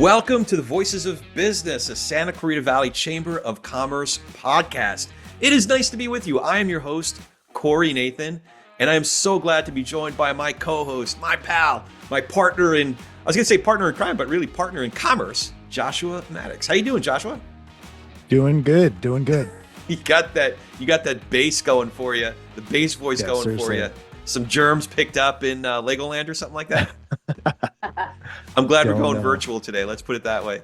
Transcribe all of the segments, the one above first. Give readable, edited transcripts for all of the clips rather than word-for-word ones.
Welcome to the Voices of Business, a Santa Clarita Valley Chamber of Commerce podcast. It is nice to be with you. I am your host, Corey Nathan, and I am so glad to be joined by my co-host, my pal, my partner in, I was going to say partner in crime, but really partner in commerce, Joshua Maddux. How you doing, Joshua? Doing good. You got that bass going for you, the bass voice going seriously. For you. Some germs picked up in Legoland or something like that. I'm glad we're going virtual today. Let's put it that way.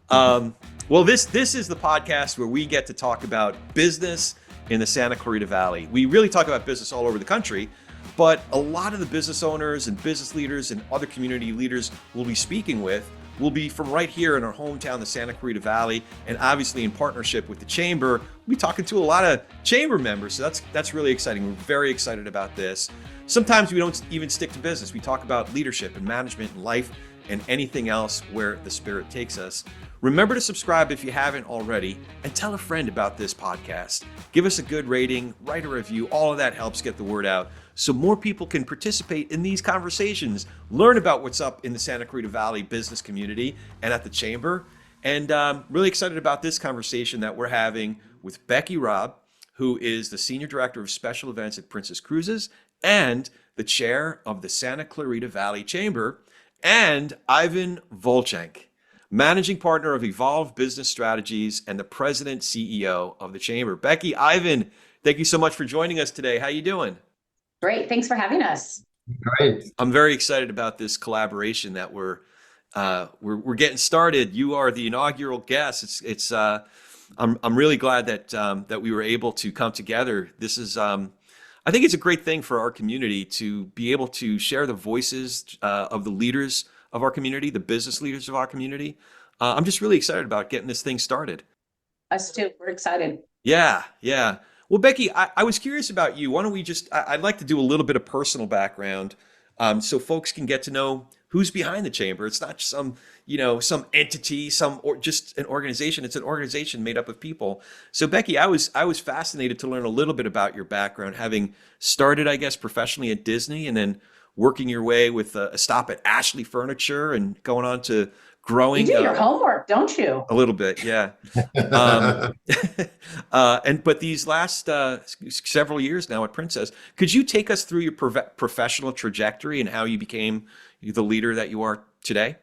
Well, this is the podcast where we get to talk about business in the Santa Clarita Valley. We really talk about business all over the country, but a lot of the business owners and business leaders and other community leaders we'll be speaking with will be from right here in our hometown, the Santa Clarita Valley, and obviously in partnership with the Chamber. We'll be talking to a lot of Chamber members, so that's really exciting. We're very excited about this. Sometimes we don't even stick to business. We talk about leadership and management and life and anything else where the spirit takes us. Remember to subscribe if you haven't already, and tell a friend about this podcast. Give us a good rating, write a review. All of that helps get the word out so more people can participate in these conversations, learn about what's up in the Santa Clarita Valley business community and at the Chamber. And really excited about this conversation that we're having with Becki Robb, who is the Senior Director of Special Events at Princess Cruises and the Chair of the Santa Clarita Valley Chamber, and Ivan Volschenk, Managing Partner of Evolve Business Strategies and the President CEO of the Chamber. Becki, Ivan, thank you so much for joining us today. How you doing? Great. Thanks for having us. Great. I'm very excited about this collaboration that we're getting started. You are the inaugural guest. I'm really glad that we were able to come together. This is I think it's a great thing for our community to be able to share the voices of the leaders of our community, the business leaders of our community. I'm just really excited about getting this thing started. Us too. We're excited. Yeah. Well, Becki, I was curious about you. Why don't we I'd like to do a little bit of personal background so folks can get to know who's behind the Chamber. It's not some entity, or just an organization. It's an organization made up of people. So Becki, I was fascinated to learn a little bit about your background, having started, I guess, professionally at Disney and then working your way with a stop at Ashley Furniture and going on to growing. You do your homework, don't you? A little bit, yeah. But these last several years now at Princess, could you take us through your professional trajectory and how you became the leader that you are today?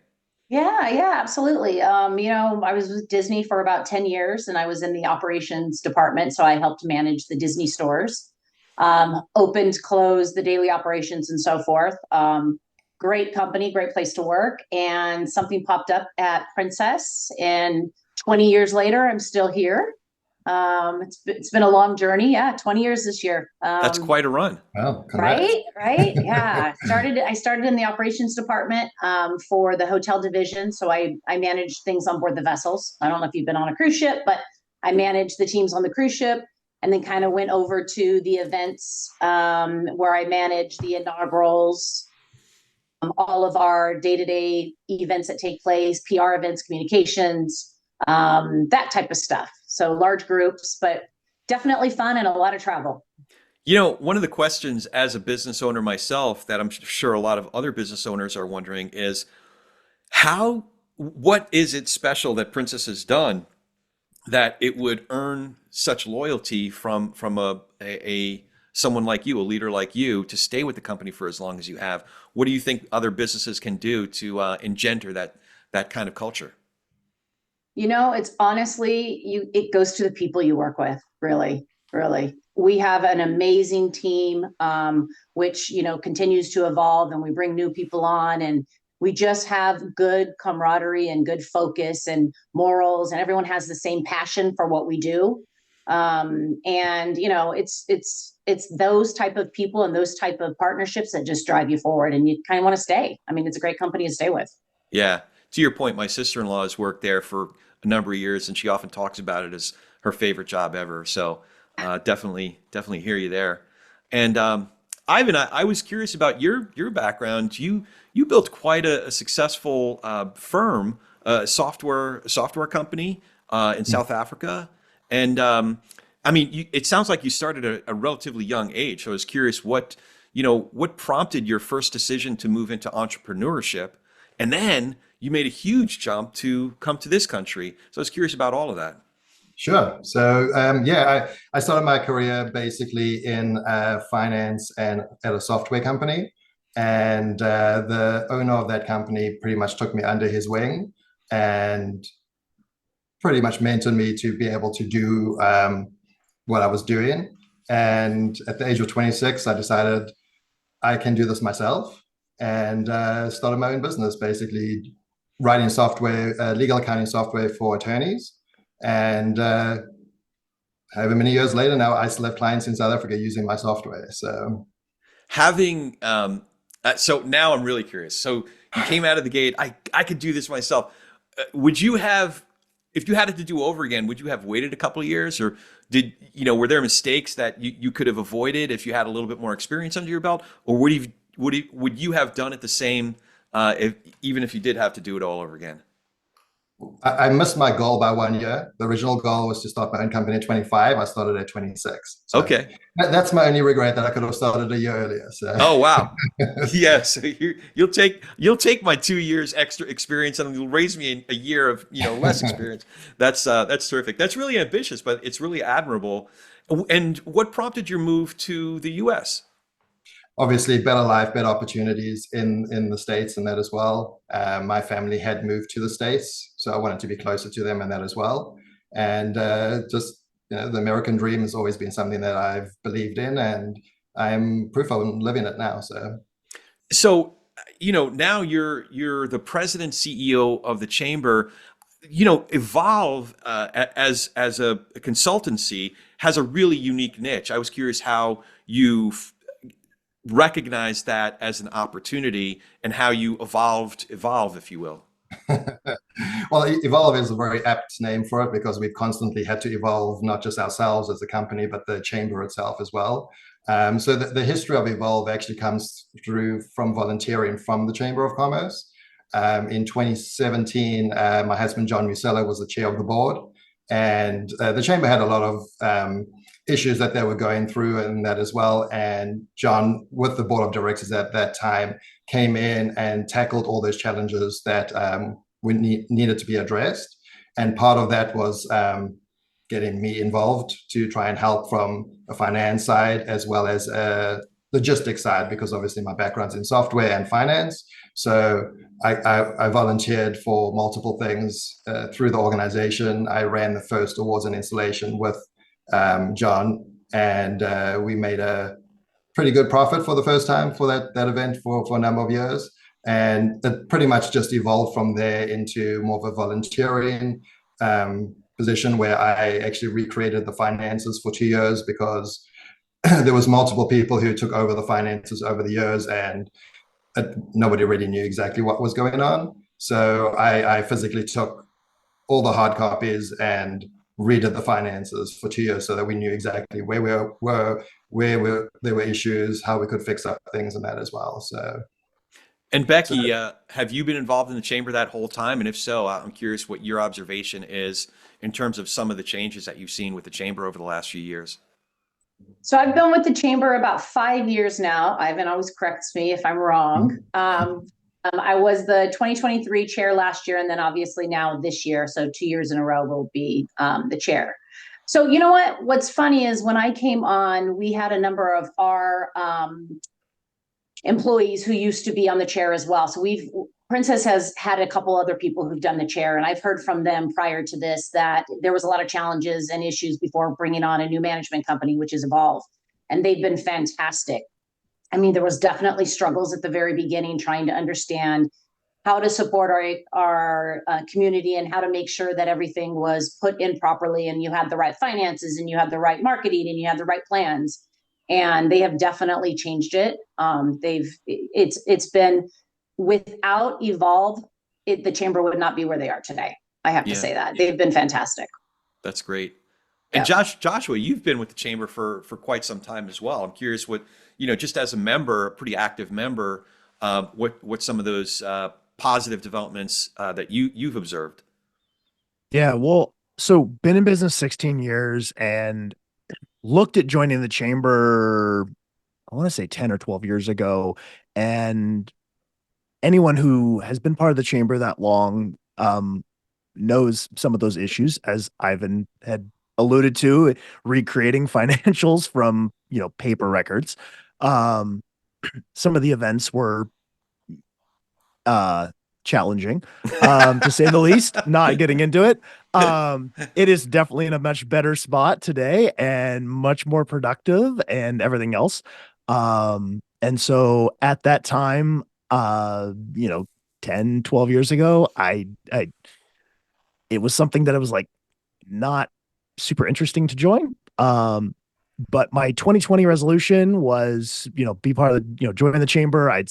Yeah, absolutely. I was with Disney for about 10 years and I was in the operations department. So I helped manage the Disney stores, opened, closed the daily operations and so forth. Great company, great place to work. And something popped up at Princess, and 20 years later, I'm still here. It's been a long journey. Yeah, 20 years this year. That's quite a run. Wow, congrats. Right. Yeah. I started in the operations department for the hotel division. So I managed things on board the vessels. I don't know if you've been on a cruise ship, but I managed the teams on the cruise ship, and then kind of went over to the events where I managed the inaugurals, all of our day-to-day events that take place, PR events, communications, that type of stuff. So large groups, but definitely fun and a lot of travel. One of the questions as a business owner myself that I'm sure a lot of other business owners are wondering is what is it special that Princess has done that it would earn such loyalty from someone like you, a leader like you, to stay with the company for as long as you have? What do you think other businesses can do to engender that kind of culture? It's honestly, it goes to the people you work with, really. We have an amazing team, which, continues to evolve, and we bring new people on, and we just have good camaraderie and good focus and morals, and everyone has the same passion for what we do. It's those type of people and those type of partnerships that just drive you forward, and you kind of want to stay. I mean, it's a great company to stay with. Yeah. To your point, my sister-in-law has worked there for a number of years, and she often talks about it as her favorite job ever. So definitely hear you there. And Ivan, I was curious about your background. You built quite a successful firm, software company in South Africa. And it sounds like you started at a relatively young age. So I was curious what prompted your first decision to move into entrepreneurship, and then you made a huge jump to come to this country. So I was curious about all of that. Sure. So yeah, I started my career basically in finance and at a software company. And the owner of that company pretty much took me under his wing and pretty much mentored me to be able to do what I was doing. And at the age of 26, I decided I can do this myself and started my own business, basically writing software, legal accounting software for attorneys. And however many years later now, I still have clients in South Africa using my software. So having, so now I'm really curious. So you came out of the gate, I could do this myself. Would you have, if you had it to do over again, would you have waited a couple of years, or were there mistakes that you could have avoided if you had a little bit more experience under your belt, or would you have done it the same, even if you did have to do it all over again? I missed my goal by 1 year. The original goal was to start my own company at 25. I started at 26. So okay. That's my only regret, that I could have started a year earlier. So. Oh, wow. Yeah. So you'll take my 2 years extra experience and you'll raise me a year of, less experience. That's terrific. That's really ambitious, but it's really admirable. And what prompted your move to the US? Obviously, better life, better opportunities in the States and that as well. My family had moved to the States, so I wanted to be closer to them and that as well. And just, the American dream has always been something that I've believed in, and I'm proof I'm living it now. So, now you're the president CEO of the chamber. Evolve as a consultancy has a really unique niche. I was curious how you recognize that as an opportunity and how you evolve, if you will. Well, evolve is a very apt name for it, because we've constantly had to evolve, not just ourselves as a company, but the chamber itself as well. So the history of evolve actually comes from volunteering from the Chamber of Commerce. In 2017, my husband, John Musella, was the chair of the board. And the chamber had a lot of issues that they were going through and that as well. And John, with the board of directors at that time, came in and tackled all those challenges that needed to be addressed. And part of that was getting me involved to try and help from a finance side as well as a logistics side, because obviously my background's in software and finance. So I volunteered for multiple things through the organization. I ran the first awards and installation with John, and we made a pretty good profit for the first time for that event for a number of years. And it pretty much just evolved from there into more of a volunteering position, where I actually recreated the finances for 2 years, because there was multiple people who took over the finances over the years, and nobody really knew exactly what was going on. So I physically took all the hard copies and redid the finances for 2 years, so that we knew exactly where we were, where there were issues, how we could fix up things and that as well. So. And Becki, have you been involved in the chamber that whole time? And if so, I'm curious what your observation is in terms of some of the changes that you've seen with the chamber over the last few years. So I've been with the chamber about 5 years now. Ivan always corrects me if I'm wrong. I was the 2023 chair last year, and then obviously now this year, so 2 years in a row, will be the chair. So you know what? What's funny is when I came on, we had a number of our employees who used to be on the chair as well. So Princess has had a couple other people who've done the chair, and I've heard from them prior to this that there was a lot of challenges and issues before bringing on a new management company, which is Evolve, and they've been fantastic. I mean, there was definitely struggles at the very beginning trying to understand how to support our community and how to make sure that everything was put in properly, and you had the right finances and you had the right marketing and you had the right plans. And they have definitely changed it. It's been, without Evolve, the chamber would not be where they are today. I have to say that they've been fantastic. That's great. And Joshua, you've been with the chamber for quite some time as well. I'm curious what, just as a member, a pretty active member, what some of those positive developments that you've observed. Yeah, well, so been in business 16 years and looked at joining the chamber, I want to say 10 or 12 years ago, and anyone who has been part of the chamber that long knows some of those issues, as Ivan had alluded to, recreating financials from, paper records. Some of the events were challenging, to say the least, not getting into it. It is definitely in a much better spot today and much more productive and everything else. And so at that time, 10, 12 years ago, it was something that I was like, not super interesting to join. But my 2020 resolution was, be part of the, join the chamber. I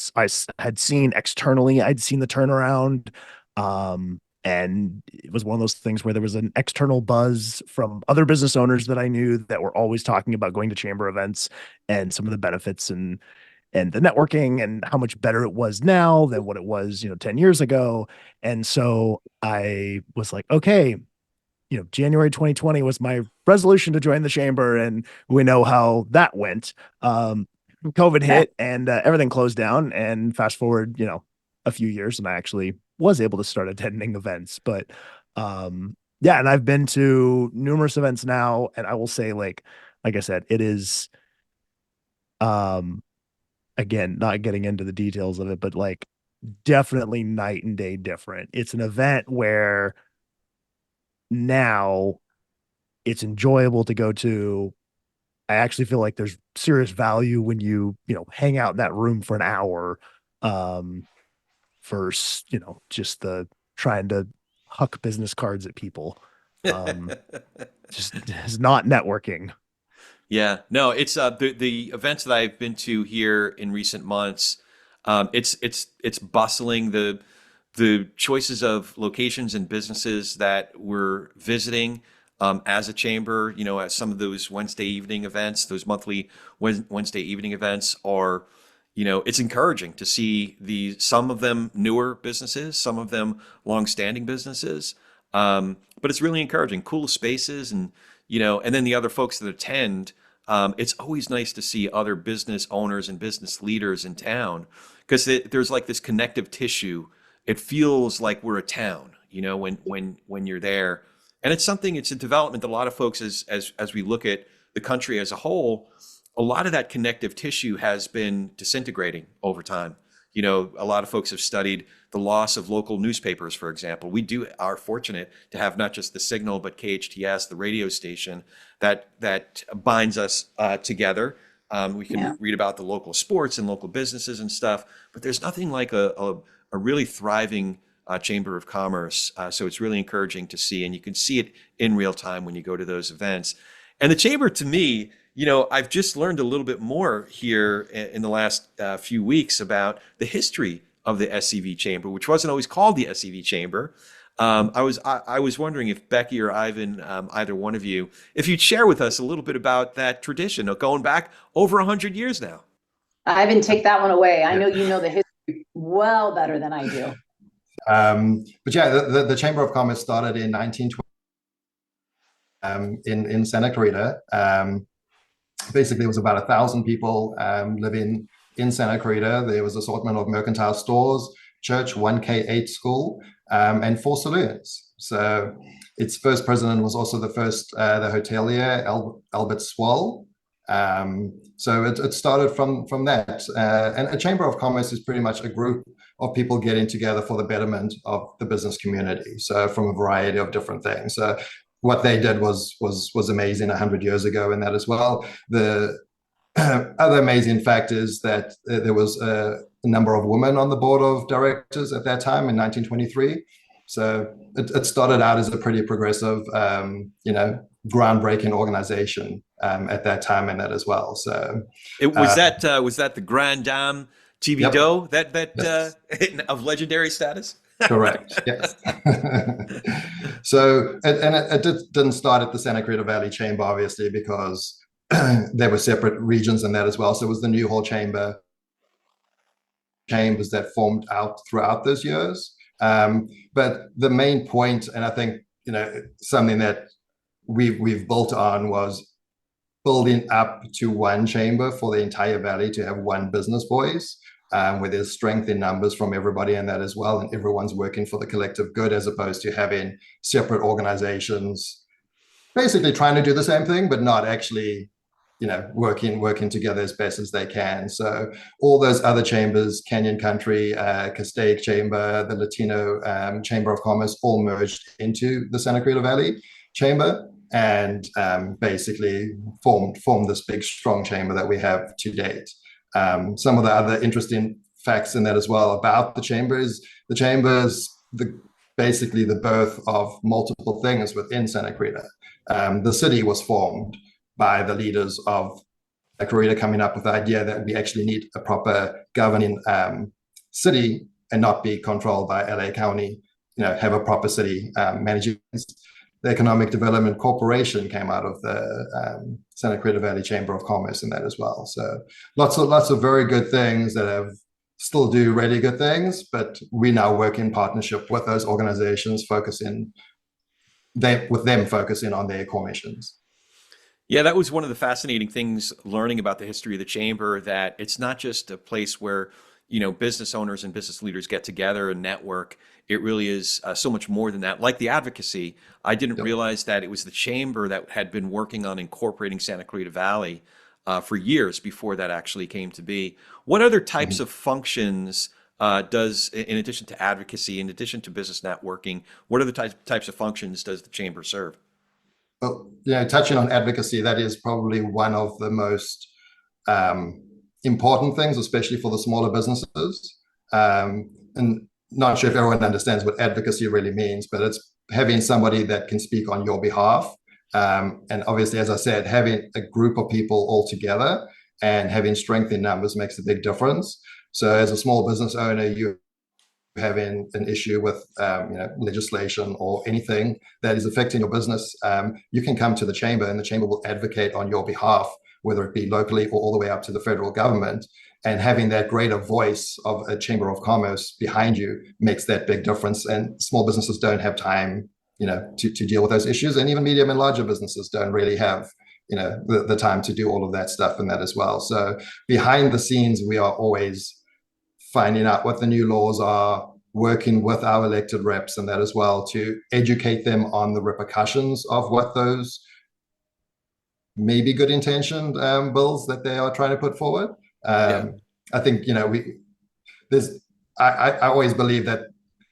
had seen externally, I'd seen the turnaround. And it was one of those things where there was an external buzz from other business owners that I knew that were always talking about going to chamber events and some of the benefits and the networking and how much better it was now than what it was, 10 years ago. And so I was like, okay, January 2020 was my resolution to join the chamber, and we know how that went. COVID hit and everything closed down, and fast forward, a few years, and I actually was able to start attending events. But yeah, and I've been to numerous events now, and I will say, like I said, it is again, not getting into the details of it, but like definitely night and day different. It's an event where now it's enjoyable to go to. I actually feel like there's serious value when you hang out in that room for an hour, versus, just the trying to huck business cards at people. Just is not networking. Yeah, no, it's the events that I've been to here in recent months. It's bustling. The choices of locations and businesses that we're visiting as a chamber, at some of those Wednesday evening events, those monthly Wednesday evening events are, it's encouraging to see some of them newer businesses, some of them long-standing businesses. But it's really encouraging, cool spaces, and and then the other folks that attend. It's always nice to see other business owners and business leaders in town, because there's like this connective tissue. It feels like we're a town, when you're there. And it's a development that a lot of folks, as we look at the country as a whole, a lot of that connective tissue has been disintegrating over time. A lot of folks have studied the loss of local newspapers, for example. We are fortunate to have not just the Signal, but KHTS, the radio station that binds us together. We can read about the local sports and local businesses and stuff, but there's nothing like a really thriving Chamber of Commerce. So it's really encouraging to see, and you can see it in real time when you go to those events. And the chamber, to me, I've just learned a little bit more here in the last few weeks about the history of the SCV Chamber, which wasn't always called the SCV Chamber. I was wondering if Becki or Ivan, either one of you, if you'd share with us a little bit about that tradition of going back over 100 years now. Ivan, take that one away. I know you know the history well better than I do. But yeah, the Chamber of Commerce started in 1920 in Santa Clarita. Basically, it was about 1,000 people living in Santa Clarita. There was an assortment of mercantile stores, church, 1K8 school, and 4 saloons. So its first president was also the hotelier, Albert Swall. So it started from that. And a Chamber of Commerce is pretty much a group of people getting together for the betterment of the business community. So from a variety of different things. So what they did was amazing 100 years ago in that as well. The other amazing fact is that there was a number of women on the board of directors at that time in 1923. So it started out as a pretty progressive, groundbreaking organization at that time in that as well. So was that the Grand Dame Thibodeau that of legendary status? Correct. Yes. So it didn't start at the Santa Clarita Valley Chamber, obviously, because there were separate regions in that as well. So it was the New Hall Chamber, chambers that formed out throughout those years. But the main point, and I think something that we've built on, was building up to one chamber for the entire valley to have one business voice. where there's strength in numbers from everybody in that as well, and everyone's working for the collective good, as opposed to having separate organizations basically trying to do the same thing, but not actually, working together as best as they can. So all those other chambers, Canyon Country, Castaic Chamber, the Latino Chamber of Commerce, all merged into the Santa Clarita Valley Chamber, and basically formed this big, strong chamber that we have to date. Some of the other interesting facts in that as well about the chamber is basically the birth of multiple things within Santa Clarita. The city was formed by the leaders of Santa Clarita coming up with the idea that we actually need a proper governing city and not be controlled by LA County, have a proper city managing. The Economic Development Corporation came out of the Santa Clarita Valley Chamber of Commerce in that as well. So lots of very good things that still do really good things, but we now work in partnership with those organizations, focusing on their core missions. Yeah, that was one of the fascinating things learning about the history of the chamber, that it's not just a place where, business owners and business leaders get together and network. It really is so much more than that. Like the advocacy, I didn't realize that it was the chamber that had been working on incorporating Santa Clarita Valley for years before that actually came to be. What other types of functions does, in addition to advocacy, in addition to business networking, what other types of functions does the chamber serve? Well, touching on advocacy, that is probably one of the most important things, especially for the smaller businesses. And not sure if everyone understands what advocacy really means, but it's having somebody that can speak on your behalf. And obviously, as I said, having a group of people all together and having strength in numbers makes a big difference. So as a small business owner, you having an issue with legislation or anything that is affecting your business, you can come to the chamber, and the chamber will advocate on your behalf, whether it be locally or all the way up to the federal government. And having that greater voice of a chamber of commerce behind you makes that big difference. And small businesses don't have time, to deal with those issues, and even medium and larger businesses don't really have the time to do all of that stuff and that as well. So behind the scenes, we are always finding out what the new laws are, working with our elected reps and that as well, to educate them on the repercussions of what those maybe good intentioned bills that they are trying to put forward. I think, I always believe that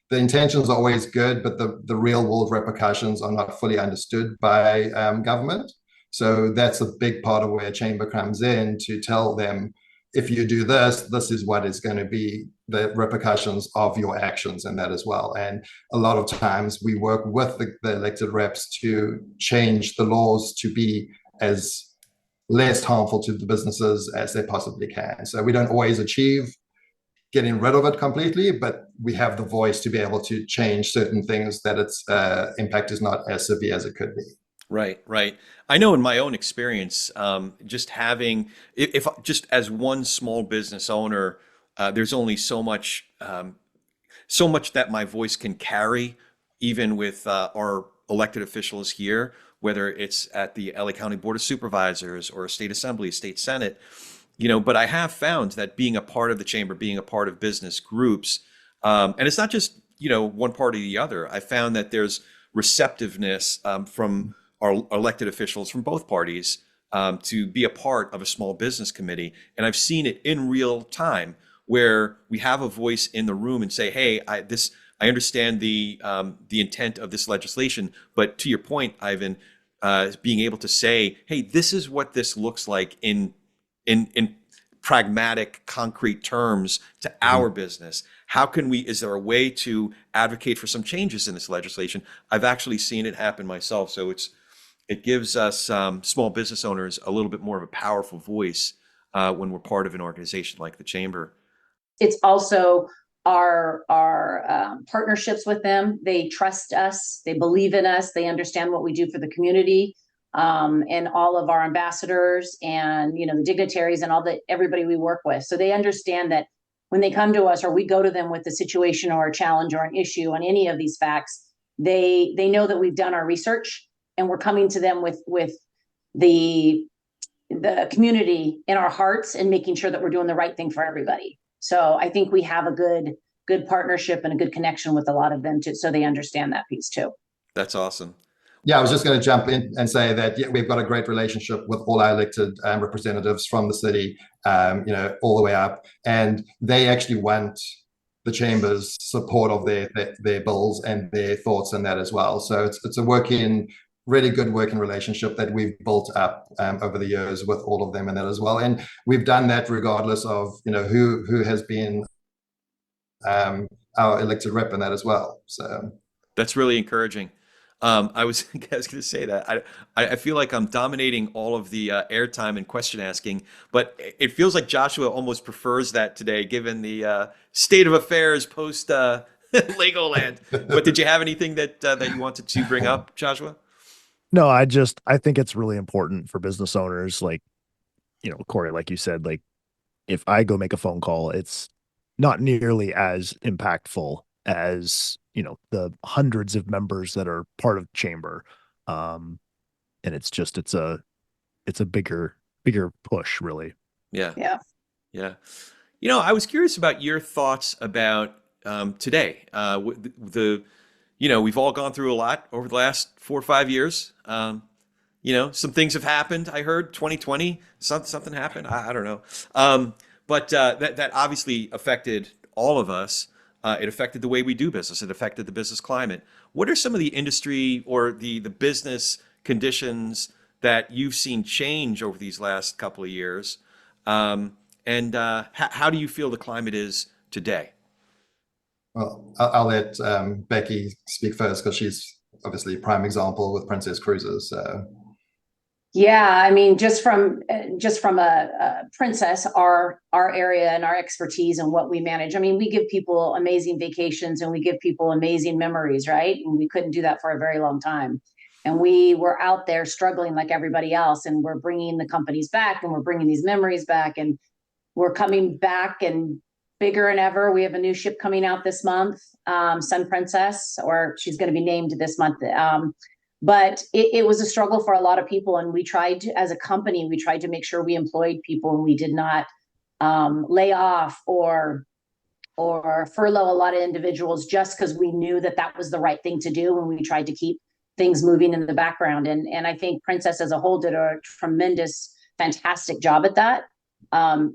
the intentions are always good, but the real world repercussions are not fully understood by government. So that's a big part of where a chamber comes in, to tell them, if you do this, this is what is going to be the repercussions of your actions and that as well. And a lot of times we work with the elected reps to change the laws to be as less harmful to the businesses as they possibly can. So we don't always achieve getting rid of it completely, but we have the voice to be able to change certain things that its impact is not as severe as it could be. Right, right. I know in my own experience, just having, if just as one small business owner, there's only so much that my voice can carry, even with our elected officials here, whether it's at the LA County Board of Supervisors or State Assembly, State Senate, but I have found that being a part of the chamber, being a part of business groups, and it's not just, one party or the other. I found that there's receptiveness from our elected officials from both parties to be a part of a small business committee. And I've seen it in real time, where we have a voice in the room and say, hey, I understand the intent of this legislation, but to your point, Ivan, being able to say, hey, this is what this looks like in pragmatic, concrete terms to our business. How can is there a way to advocate for some changes in this legislation? I've actually seen it happen myself. So it gives us small business owners a little bit more of a powerful voice when we're part of an organization like the chamber. It's also our partnerships with them. They trust us. They believe in us. They understand what we do for the community, and all of our ambassadors and the dignitaries and everybody we work with. So they understand that when they come to us, or we go to them with a situation or a challenge or an issue on any of these facts, they know that we've done our research, and we're coming to them with the community in our hearts and making sure that we're doing the right thing for everybody. So I think we have a good partnership and a good connection with a lot of them too, so they understand that piece too. That's awesome. Yeah, I was just going to jump in and say that we've got a great relationship with all our elected representatives from the city, all the way up, and they actually want the chamber's support of their bills and their thoughts and that as well. So it's a really good working relationship that we've built up over the years with all of them and that as well. And we've done that regardless of who has been our elected rep in that as well. So that's really encouraging. I was going to say that I feel like I'm dominating all of the airtime and question asking, but it feels like Joshua almost prefers that today, given the state of affairs post Legoland. But did you have anything that you wanted to bring up, Joshua? No, I think it's really important for business owners, like, Corey, like you said, like if I go make a phone call, it's not nearly as impactful as the hundreds of members that are part of chamber, and it's a bigger push, really. Yeah. I was curious about your thoughts about today. We've all gone through a lot over the last 4 or 5 years. Some things have happened. I heard 2020 something happened. I don't know, but that obviously affected all of us. It affected the way we do business. It affected the business climate. What are some of the industry or the business conditions that you've seen change over these last couple of years? And how do you feel the climate is today? Well, I'll let Becki speak first because she's obviously a prime example with Princess Cruises. So. Yeah, I mean, just from a Princess, our area and our expertise and what we manage. I mean, we give people amazing vacations and we give people amazing memories, right? And we couldn't do that for a very long time. And we were out there struggling like everybody else, and we're bringing the companies back, and we're bringing these memories back, and we're coming back and bigger than ever. We have a new ship coming out this month, Sun Princess, or she's going to be named this month. But it was a struggle for a lot of people. And we tried to, as a company, we tried to make sure we employed people, and we did not lay off or furlough a lot of individuals just because we knew that was the right thing to do. And we tried to keep things moving in the background. And I think Princess as a whole did a tremendous, fantastic job at that.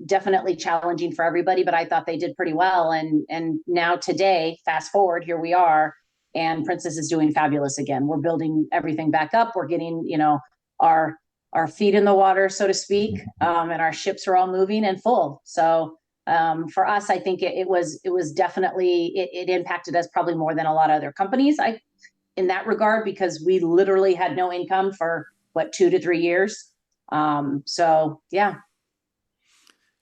Definitely challenging for everybody, but I thought they did pretty well. And now today, fast forward, here we are. And Princess is doing fabulous again. We're building everything back up. We're getting, our feet in the water, so to speak, and our ships are all moving and full. So for us, I think it was definitely, it impacted us probably more than a lot of other companies in that regard, because we literally had no income for 2 to 3 years. So yeah.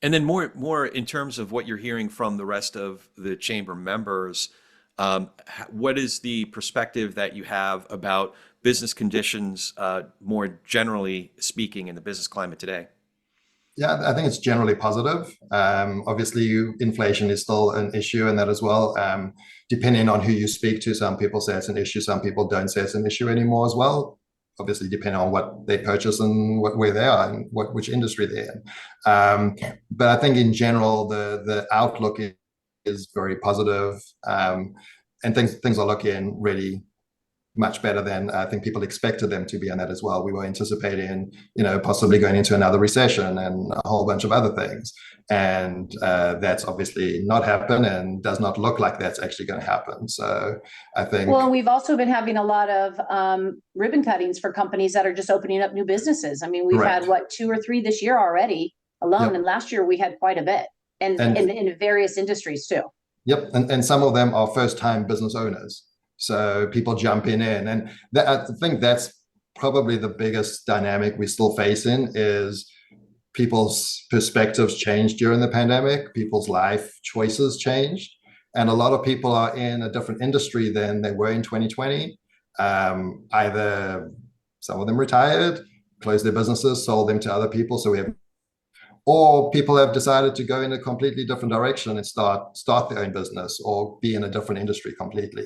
And then more in terms of what you're hearing from the rest of the chamber members. What is the perspective that you have about business conditions, more generally speaking, in the business climate today? Yeah, I think it's generally positive. Obviously, inflation is still an issue in that as well. Depending on who you speak to, some people say it's an issue, some people don't say it's an issue anymore as well. Obviously, depending on what they purchase and where they are and which industry they're in. But I think in general, the outlook is very positive, and things are looking really much better than I think people expected them to be on that as well. We were anticipating, possibly going into another recession and a whole bunch of other things, and that's obviously not happened and does not look like that's actually going to happen. So I think. Well, we've also been having a lot of ribbon cuttings for companies that are just opening up new businesses. I mean, we've had 2 or 3 this year already alone, and last year we had quite a bit. And in various industries too. Yep, and some of them are first-time business owners, so people jumping in, and I think that's probably the biggest dynamic we're still facing is people's perspectives changed during the pandemic, people's life choices changed, and a lot of people are in a different industry than they were in 2020. Either some of them retired, closed their businesses, sold them to other people, so we have. Or people have decided to go in a completely different direction and start their own business or be in a different industry completely.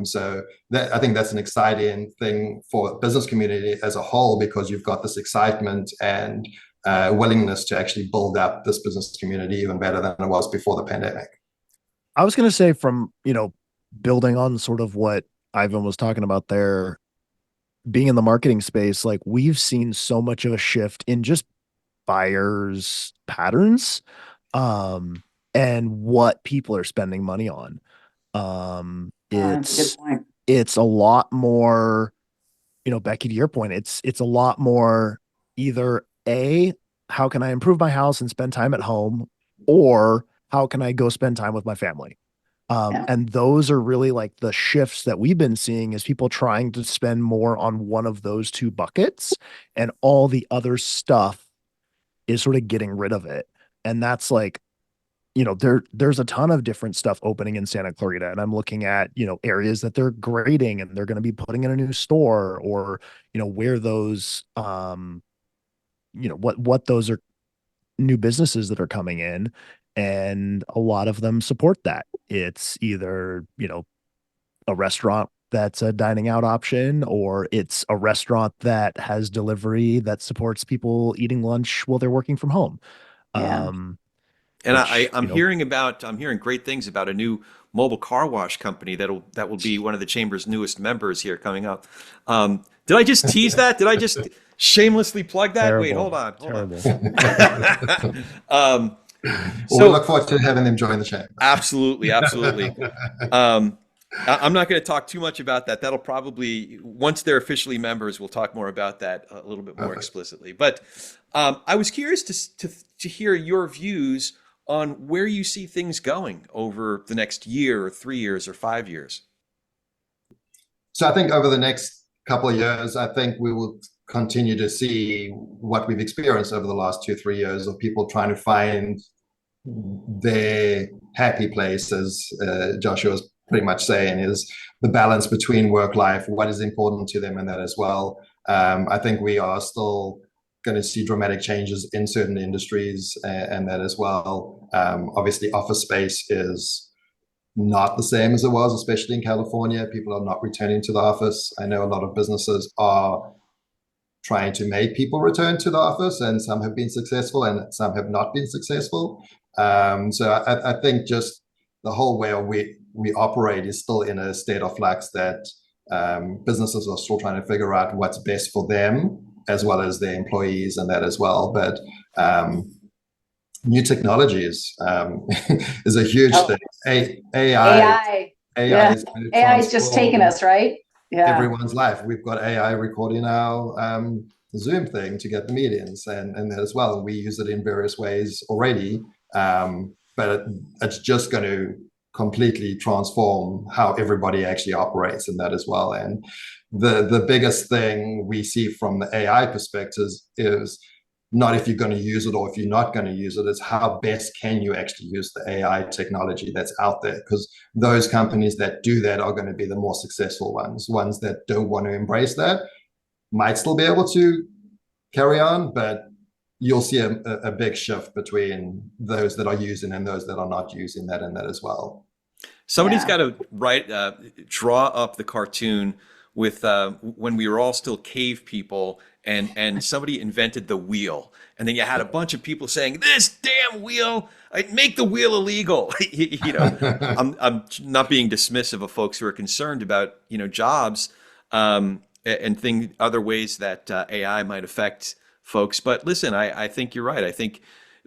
So I think that's an exciting thing for the business community as a whole, because you've got this excitement and willingness to actually build up this business community even better than it was before the pandemic. I was going to say, from, building on sort of what Ivan was talking about there, being in the marketing space, like, we've seen so much of a shift in just buyers' patterns, and what people are spending money on. That's a good point. It's a lot more, Becki, to your point, it's a lot more either how can I improve my house and spend time at home, or how can I go spend time with my family? And those are really like the shifts that we've been seeing, is people trying to spend more on one of those two buckets, and all the other stuff is sort of getting rid of it. And that's like, there's a ton of different stuff opening in Santa Clarita, and I'm looking at, areas that they're grading and they're going to be putting in a new store, or, where those, what those are new businesses that are coming in, and a lot of them support that. It's either, a restaurant that's a dining out option, or it's a restaurant that has delivery that supports people eating lunch while they're working from home. Yeah. And I'm hearing great things about a new mobile car wash company that will be one of the chamber's newest members here coming up. Did I just tease that? Did I just shamelessly plug that? Terrible. Wait, hold on. We look forward to having them join the chamber. Absolutely. I'm not going to talk too much about that. That'll probably, once they're officially members, we'll talk more about that a little bit more explicitly. But I was curious to hear your views on where you see things going over the next year, or 3 years, or 5 years. So I think over the next couple of years, I think we will continue to see what we've experienced over the last 2-3 years, of people trying to find their happy place, as Joshua was pretty much saying, is the balance between work life, what is important to them, and that as well. I think we are still going to see dramatic changes in certain industries, and that as well. Obviously, office space is not the same as it was, especially in California. People are not returning to the office. I know a lot of businesses are trying to make people return to the office, and some have been successful and some have not been successful. So I think just the whole way we operate is still in a state of flux, that businesses are still trying to figure out what's best for them as well as their employees, and that as well. But new technologies is a huge thing. AI is just taking us, right? Yeah. Everyone's life. We've got AI recording our Zoom thing to get the meetings, and that as well. We use it in various ways already, but it's just going to completely transform how everybody actually operates, and that as well. And the biggest thing we see from the AI perspective is not if you're going to use it or if you're not going to use it, it's how best can you actually use the AI technology that's out there, because those companies that do that are going to be the more successful ones that don't want to embrace that might still be able to carry on, but you'll see a big shift between those that are using and those that are not using that, and that as well. Somebody's got to draw up the cartoon with when we were all still cave people, and somebody invented the wheel, and then you had a bunch of people saying, "This damn wheel, I'd make the wheel illegal." I'm not being dismissive of folks who are concerned about jobs and other ways that AI might affect folks. But listen, I think you're right. I think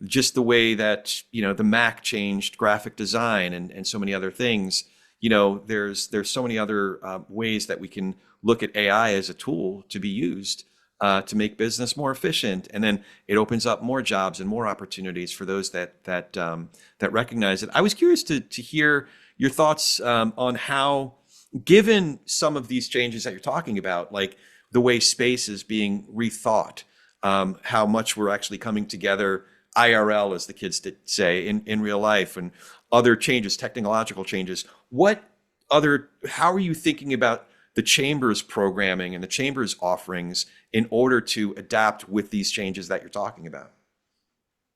just the way that the Mac changed graphic design and so many other things. There's so many other ways that we can look at AI as a tool to be used to make business more efficient, and then it opens up more jobs and more opportunities for those that recognize it. I was curious to hear your thoughts on how, given some of these changes that you're talking about, like the way space is being rethought, how much we're actually coming together IRL, as the kids say, in real life, and other changes, technological changes. How are you thinking about the Chamber's programming and the Chamber's offerings in order to adapt with these changes that you're talking about?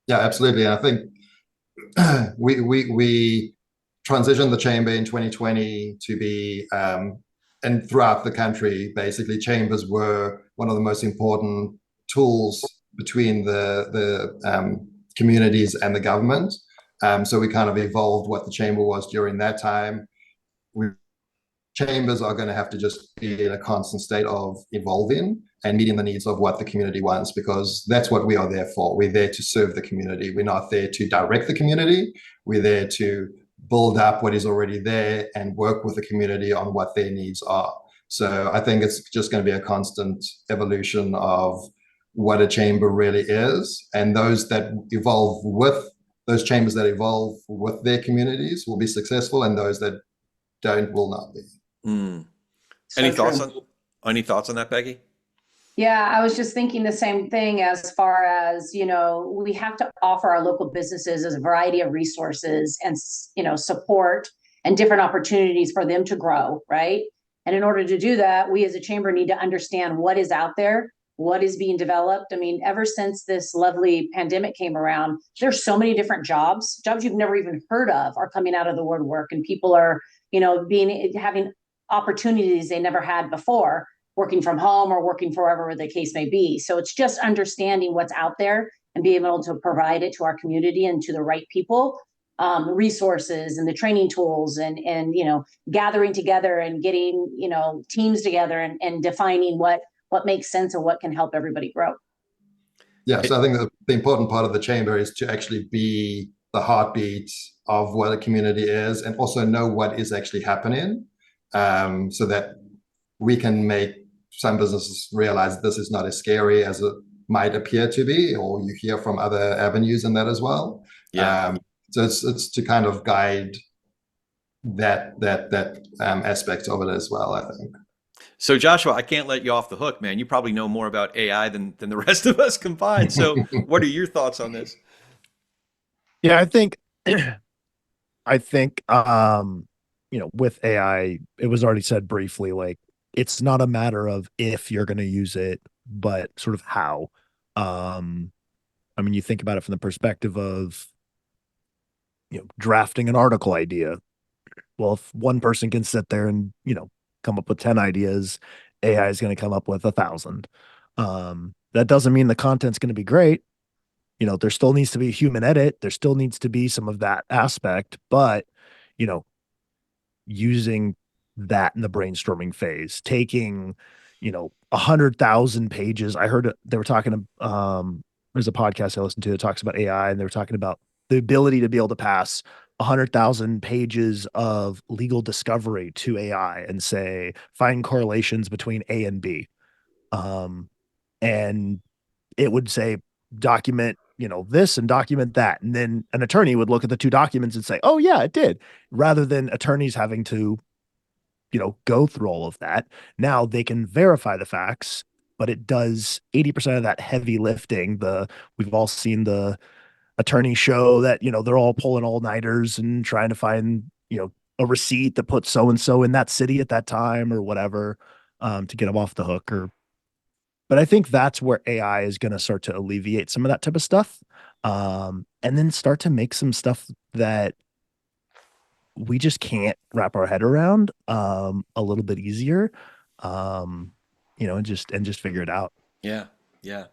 Yeah, absolutely. I think we transitioned the Chamber in 2020 to be, and throughout the country, basically, chambers were one of the most important tools between the communities and the government. So we kind of evolved what the chamber was during that time. Chambers are going to have to just be in a constant state of evolving and meeting the needs of what the community wants, because that's what we are there for. We're there to serve the community. We're not there to direct the community. We're there to build up what is already there and work with the community on what their needs are. So I think it's just going to be a constant evolution of what a chamber really is, and those that evolve with those chambers that evolve with their communities will be successful, and those that don't will not be. So Any true. thoughts on that, Becki? Yeah, I was just thinking the same thing as far as, we have to offer our local businesses a variety of resources and, support and different opportunities for them to grow, right? And in order to do that, we as a chamber need to understand what is out there, what is being developed. I mean, ever since this lovely pandemic came around, there's so many different jobs you've never even heard of are coming out of the woodwork, and people are, having opportunities they never had before, working from home or working wherever the case may be. So it's just understanding what's out there and being able to provide it to our community and to the right people, resources and the training tools and gathering together and getting, teams together and defining what makes sense and what can help everybody grow. Yeah, so I think that the important part of the chamber is to actually be the heartbeat of what a community is, and also know what is actually happening, so that we can make some businesses realize this is not as scary as it might appear to be, or you hear from other avenues in that as well. Yeah. So it's to kind of guide that aspect of it as well, I think. So Joshua, I can't let you off the hook, man. You probably know more about AI than the rest of us combined. So what are your thoughts on this? Yeah, I think with AI, it was already said briefly, like, it's not a matter of if you're going to use it, but sort of how. I mean, you think about it from the perspective of, drafting an article idea. Well, if one person can sit there and, come up with 10 ideas, AI is going to come up with 1,000. That doesn't mean the content's going to be great. There still needs to be a human edit. There still needs to be some of that aspect, but, using that in the brainstorming phase, taking, 100,000 pages. I heard they were talking, there's a podcast I listened to that talks about AI, and they were talking about the ability to be able to pass 100,000 pages of legal discovery to AI and say, find correlations between A and B. And it would say, document, this and document that. And then an attorney would look at the two documents and say, oh yeah, it did, rather than attorneys having to, go through all of that. Now they can verify the facts, but it does 80% of that heavy lifting. We've all seen the attorney show that, they're all pulling all-nighters and trying to find, a receipt that puts so-and-so in that city at that time or whatever, to get them off the hook. But I think that's where AI is going to start to alleviate some of that type of stuff, and then start to make some stuff that we just can't wrap our head around, a little bit easier, and just figure it out. Yeah. Yeah.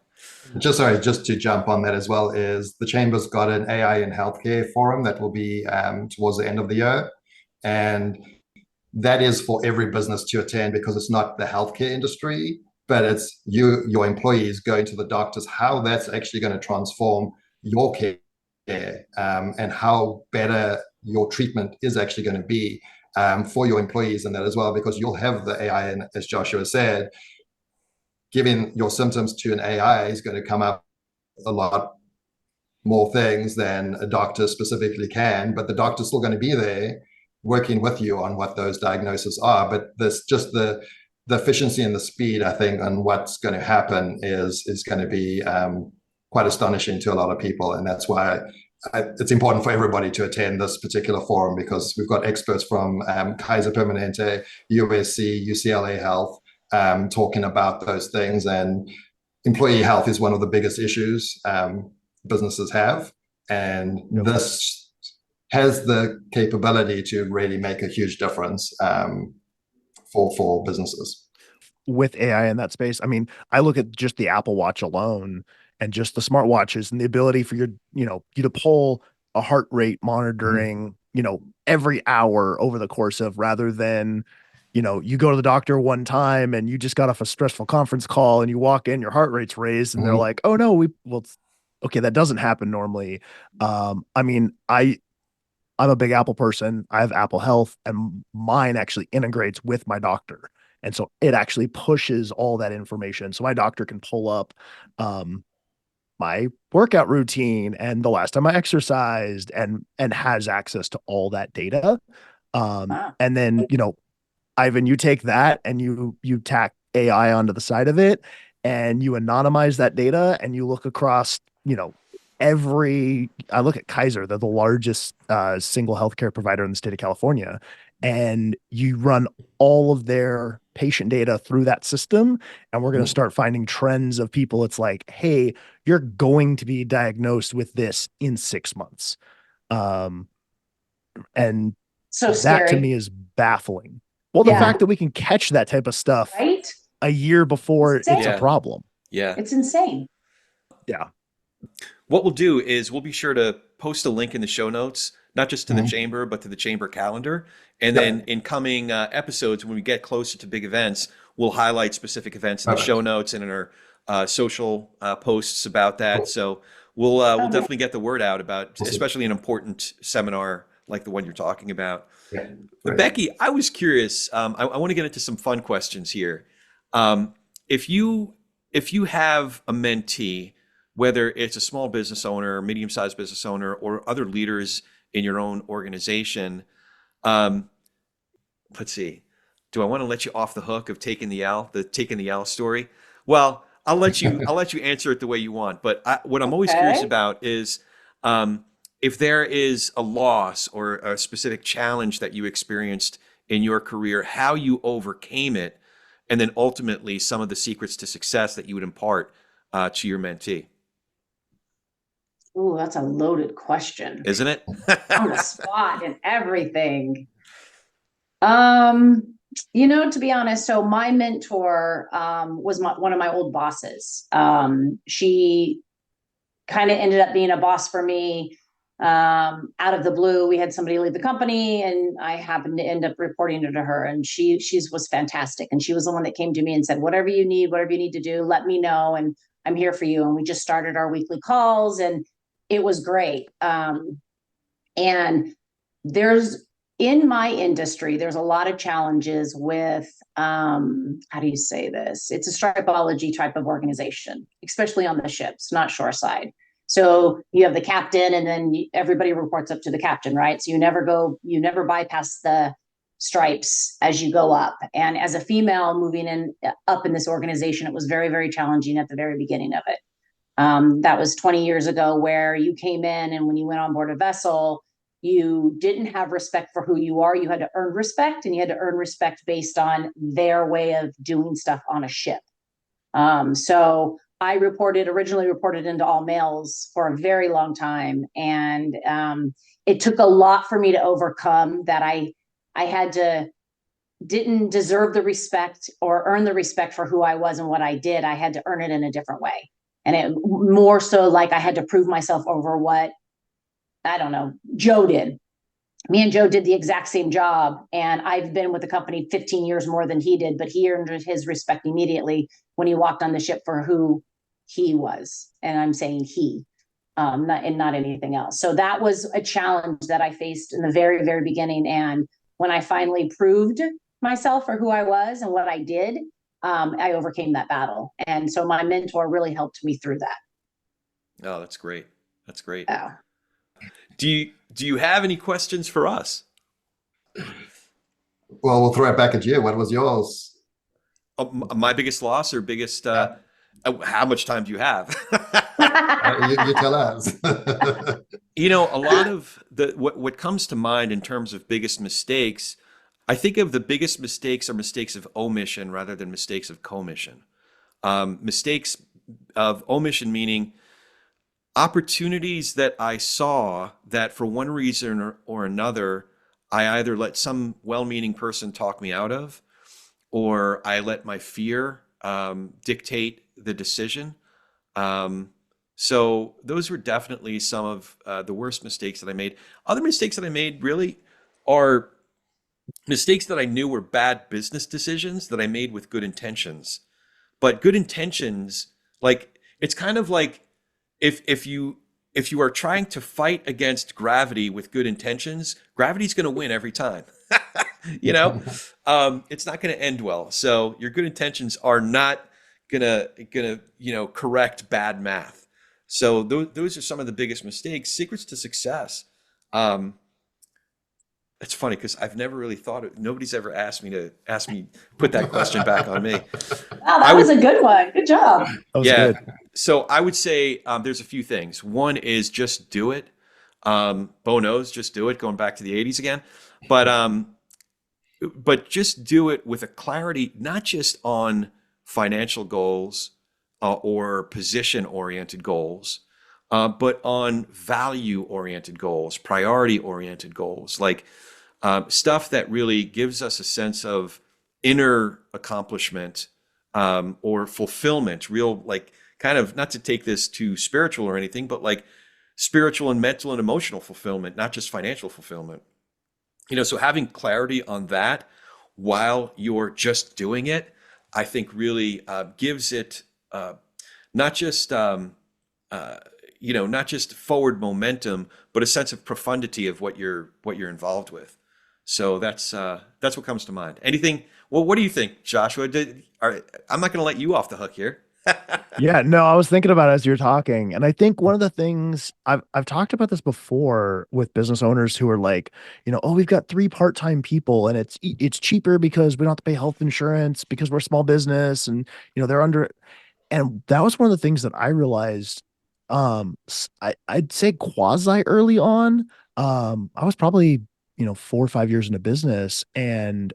Just to jump on that as well, is the Chamber's got an AI in healthcare forum that will be towards the end of the year. And that is for every business to attend, because it's not the healthcare industry, but it's your employees going to the doctors, how that's actually going to transform your care, and how better your treatment is actually going to be for your employees and that as well, because you'll have the AI, and as Joshua said, giving your symptoms to an AI is going to come up a lot more things than a doctor specifically can, but the doctor's still going to be there working with you on what those diagnoses are. But this just the efficiency and the speed, I think, on what's going to happen is going to be quite astonishing to a lot of people. And that's why it's important for everybody to attend this particular forum, because we've got experts from Kaiser Permanente, USC, UCLA Health, talking about those things. And employee health is one of the biggest issues businesses have, and this has the capability to really make a huge difference for businesses. With AI in that space, I mean, I look at just the Apple Watch alone, and just the smartwatches and the ability for you to pull a heart rate monitoring, every hour over the course of, rather than, you go to the doctor one time and you just got off a stressful conference call and you walk in, your heart rate's raised, and they're like, oh no, okay, that doesn't happen normally. I mean, I'm a big Apple person. I have Apple Health, and mine actually integrates with my doctor. And so it actually pushes all that information. So my doctor can pull up my workout routine and the last time I exercised, and has access to all that data. And then, Ivan, you take that and you tack AI onto the side of it, and you anonymize that data, and you look across, I look at Kaiser, they're the largest single healthcare provider in the state of California, and you run all of their patient data through that system, and we're going to start finding trends of people. It's like, hey, you're going to be diagnosed with this in 6 months. And so that to scary. me is baffling. Well, the fact that we can catch that type of stuff a year before it's a problem. Yeah. It's insane. Yeah. What we'll do is we'll be sure to post a link in the show notes, not just to the chamber, but to the chamber calendar. And then in coming episodes, when we get closer to big events, we'll highlight specific events in the show notes and in our social posts about that. Cool. So we'll definitely get the word out about, especially an important seminar like the one you're talking about. Yeah. But Becki, I was curious. I want to get into some fun questions here. If you have a mentee, whether it's a small business owner, medium-sized business owner, or other leaders in your own organization, let's see. Do I want to let you off the hook of taking the L story? Well, I'll let you answer it the way you want. But what I'm always curious about is if there is a loss or a specific challenge that you experienced in your career, how you overcame it, and then ultimately some of the secrets to success that you would impart to your mentee. Ooh, that's a loaded question. Isn't it? On the spot and everything. To be honest, so my mentor was one of my old bosses. She kind of ended up being a boss for me out of the blue. We had somebody leave the company, and I happened to end up reporting to her, and she was fantastic. And she was the one that came to me and said, whatever you need to do, let me know, and I'm here for you. And we just started our weekly calls, and it was great. And in my industry, there's a lot of challenges with, how do you say this? It's a stripology type of organization, especially on the ships, not shoreside. So you have the captain, and then everybody reports up to the captain, right? So you never bypass the stripes as you go up. And as a female moving up in this organization, it was very, very challenging at the very beginning of it. That was 20 years ago, where you came in, and when you went on board a vessel, you didn't have respect for who you are. You had to earn respect, and you had to earn respect based on their way of doing stuff on a ship. So I originally reported into all males for a very long time. And it took a lot for me to overcome that. I didn't deserve the respect or earn the respect for who I was and what I did. I had to earn it in a different way. And it more so like I had to prove myself over what, I don't know, Joe did. Me and Joe did the exact same job, and I've been with the company 15 years more than he did, but he earned his respect immediately when he walked on the ship for who he was. And I'm saying he, not anything else. So that was a challenge that I faced in the very, very beginning. And when I finally proved myself for who I was and what I did, I overcame that battle. And so my mentor really helped me through that. Oh, that's great. That's great. Yeah. Do you have any questions for us? Well, we'll throw it back at you. What was yours? My biggest loss or biggest, how much time do you have? You tell us. A lot of what comes to mind in terms of biggest mistakes, I think of the biggest mistakes are mistakes of omission rather than mistakes of commission. Mistakes of omission meaning opportunities that I saw that for one reason or another, I either let some well-meaning person talk me out of, or I let my fear dictate the decision. So those were definitely some of the worst mistakes that I made. Other mistakes that I made really are mistakes that I knew were bad business decisions that I made with good intentions. But good intentions, like it's kind of like if you are trying to fight against gravity with good intentions, gravity's going to win every time. You know, it's not going to end well. So your good intentions are not gonna correct bad math. So those are some of the biggest mistakes. Secrets to success. Um, it's funny because I've never really thought it. Nobody's ever asked me put that question back on me. Wow, that was a good one. Good job. That was Yeah. good. So I would say there's a few things. One is just do it. Bo knows, just do it. Going back to the '80s again, but just do it with a clarity, not just on financial goals or position-oriented goals, but on value-oriented goals, priority-oriented goals, like stuff that really gives us a sense of inner accomplishment or fulfillment, real, like kind of, not to take this too spiritual or anything, but like spiritual and mental and emotional fulfillment, not just financial fulfillment. So having clarity on that while you're just doing it, I think really gives it not just not just forward momentum, but a sense of profundity of what you're involved with. So that's what comes to mind. Anything? Well, what do you think, Joshua? I'm not going to let you off the hook here. Yeah, no, I was thinking about it as you're talking. And I think one of the things I've talked about this before with business owners who are like, oh, we've got 3 part-time people and it's cheaper because we don't have to pay health insurance because we're a small business and they're under. And that was one of the things that I realized I'd say quasi early on. I was probably 4 or 5 years into business and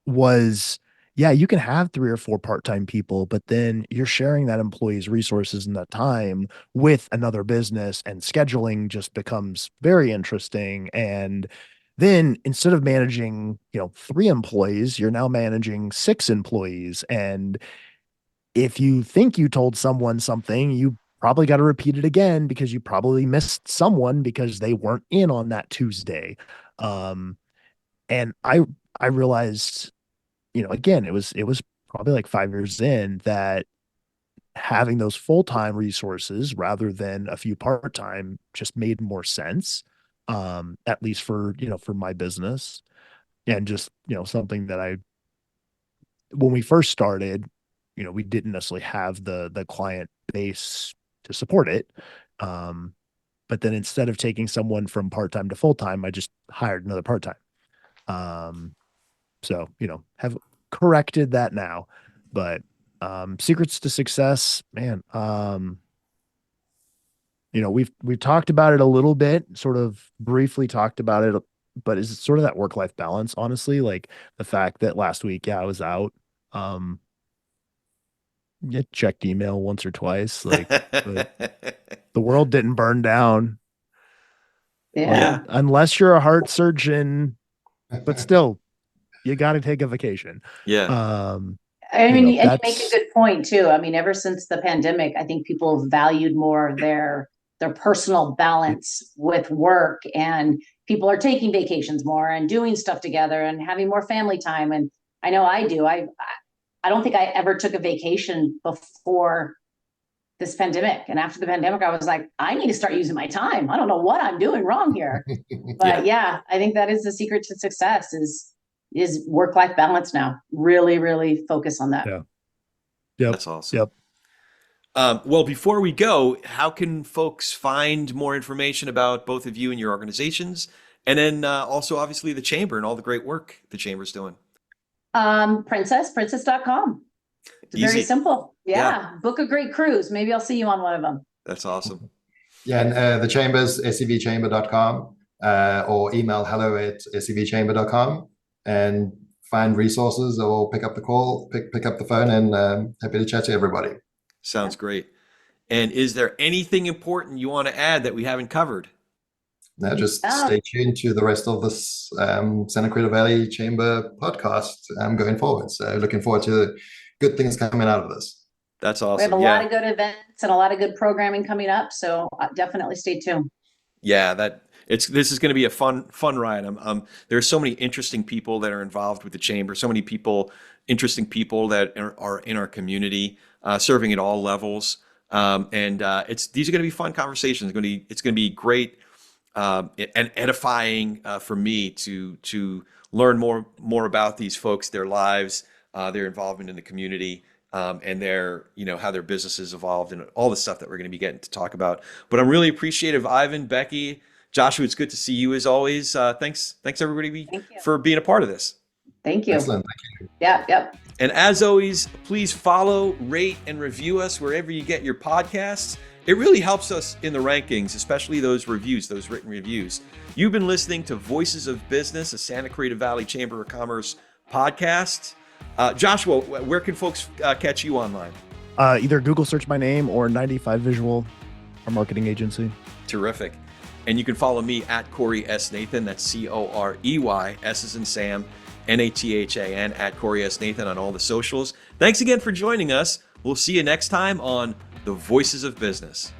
was, yeah, you can have 3 or 4 part-time people, but then you're sharing that employee's resources and that time with another business, and scheduling just becomes very interesting. And then instead of managing 3 employees, you're now managing 6 employees. And if you think you told someone something, you probably got to repeat it again because you probably missed someone because they weren't in on that Tuesday. And I realized, again, it was probably like 5 years in that having those full-time resources rather than a few part-time just made more sense. At least for my business, and just, something that when we first started, we didn't necessarily have the client base to support it. But then instead of taking someone from part-time to full-time, I just hired another part-time. So, have corrected that now. But secrets to success, man. We've talked about it a little bit, sort of briefly talked about it, but is it sort of that work-life balance, honestly? Like the fact that last week, yeah, I was out. Yeah, checked email once or twice. Like the world didn't burn down. Yeah. Unless you're a heart surgeon, but still, you got to take a vacation. Yeah. I mean, and you make a good point too. I mean, ever since the pandemic, I think people have valued more their personal balance with work, and people are taking vacations more and doing stuff together and having more family time. And I know I do. I don't think I ever took a vacation before this pandemic. And after the pandemic, I was like, I need to start using my time. I don't know what I'm doing wrong here. But yeah, I think that is the secret to success is work-life balance now. Really, really focus on that. Yeah. Yep. That's awesome. Yep. Well, before we go, how can folks find more information about both of you and your organizations? And then also, obviously, the Chamber and all the great work the Chamber's doing. Princess.com. It's Easy. very simple. Yeah. Book a great cruise. Maybe I'll see you on one of them. That's awesome. Yeah, and the Chamber's scvchamber.com or email hello@scvchamber.com and find resources or pick up the call, pick up the phone, and happy to chat to everybody. Sounds great. And is there anything important you want to add that we haven't covered? Now, just stay tuned to the rest of this Santa Clarita Valley Chamber podcast going forward. So looking forward to good things coming out of this. That's awesome. We have a lot of good events and a lot of good programming coming up. So definitely stay tuned. Yeah, this is going to be a fun ride. There are so many interesting people that are involved with the chamber. So many interesting people that are in our community, serving at all levels. These are going to be fun conversations. It's going to be great and edifying for me to learn more about these folks, their lives, their involvement in the community. And how their businesses evolved and all the stuff that we're going to be getting to talk about. But I'm really appreciative, Ivan, Becki, Joshua. It's good to see you as always. Thanks everybody for being a part of this. Thank you. Excellent. Thank you. Yep. And as always, please follow, rate, and review us wherever you get your podcasts. It really helps us in the rankings, especially those reviews, those written reviews. You've been listening to Voices of Business, a Santa Clarita Valley Chamber of Commerce podcast. Joshua, where can folks catch you online? Either Google search my name or 95 Visual, our marketing agency. Terrific. And you can follow me at Corey S. Nathan. That's Corey, S as in Sam, Nathan, at Corey S. Nathan on all the socials. Thanks again for joining us. We'll see you next time on The Voices of Business.